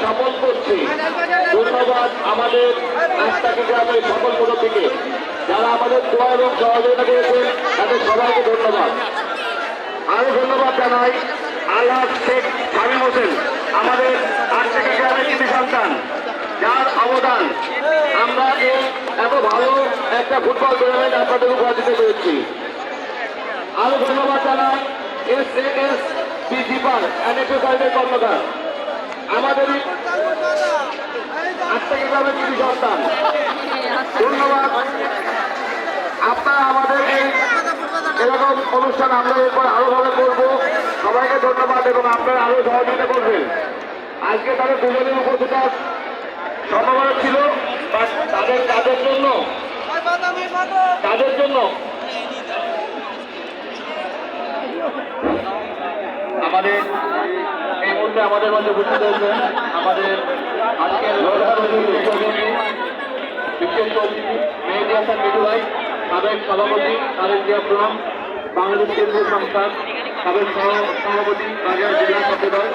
স্থাপন করছি। ধন্যবাদ আমাদের আস্তাকি গ্রামের সকল মুরব্বীকে যারা আমাদের দোয়া এবং সহযোগিতা করেছেন, তাদের সবাইকে ধন্যবাদ। আরো ধন্যবাদ জানাই আল্লাহ শেখ শামীম হোসেন, আমাদের আস্তাকি গ্রামের কৃতি সন্তান, যার অবদান আমরা এই এত ভালো একটা ফুটবল টুর্নামেন্ট আপনাদের উপহার দিতে পেরেছি। আরো ধন্যবাদ জানাই SAS প্রিন্সিপাল এনএসএসের কর্মকার, আমাদের আস্তাকি গ্রামের কৃতি সন্তান। ধন্যবাদ। আপনারা আমাদের এই এরকম অনুষ্ঠান আমরা এরপর আরো ভালো করবো। সবাইকে ধন্যবাদ এবং আপনারা আরো সহযোগিতা করবেন। আজকে তাদের দুজনের উপস্থিত সম্ভাবনা ছিল, তাদের জন্য আমাদের এই মুহূর্তে আমাদের মধ্যে উপস্থিত হয়েছেন আমাদের আজকের বিশেষ অতিথি মেহেদী হাসান মিঠু ভাই, সাবেক সভাপতি তারেক জিয়া প্রণাম, বাংলাদেশ কেন্দ্রীয় সংস্থার সাবেক সভাপতি বাগেরহাট জেলা সম্প্রদায়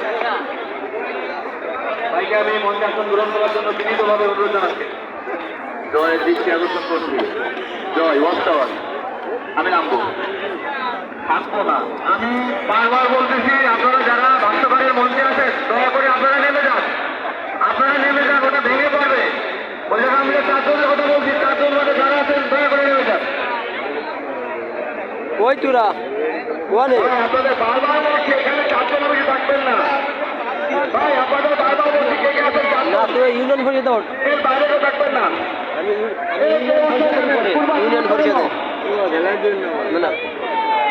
ভাইকে আমি মঞ্চে আসন গ্রহণ করার জন্য বিনীতভাবে অনুরোধ জানাচ্ছি। জয়ের দৃষ্টি আকর্ষণ করছি। জয় ওয়াস্তাবাদ, আমি নামবো, থাকবো না। আমি বারবার বলতেছি, আপনারা যারা ভাষ্যকারের মঞ্চে আছেন দয়া করে আপনারা নেমে যান, আপনারা নেমে যান, ওটা ভেঙে পড়বে। ওই জায়গায় আমি চারজনের কথা বলছি, চারজন মধ্যে যারা আছেন দয়া করে নেমে যান। ওই তোরা আপনাদের বারবার বলছি এখানে চারজন বেশি থাকবেন না ভাই, আপনাদের বারবার বলছি কে কে আছেন না, তুই ইউনিয়ন পরিষদ এর বাইরে কেউ থাকবেন না। ইউনিয়ন পরিষদ না